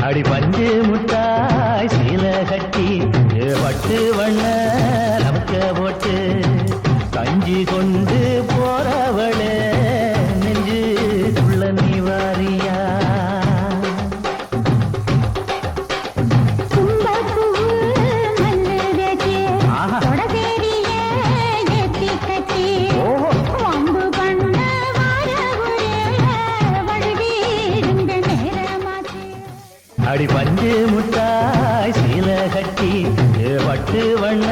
அடி பஞ்சு முட்டாய் சீல கட்டி பட்டு வண்ண நமக்க போட்டு கஞ்சி கொண்டு போறவளே நெஞ்சுக்குள்ள நீ வாரியா அடி பஞ்சு முட்டாய் சீல கட்டி பட்டு வண்ண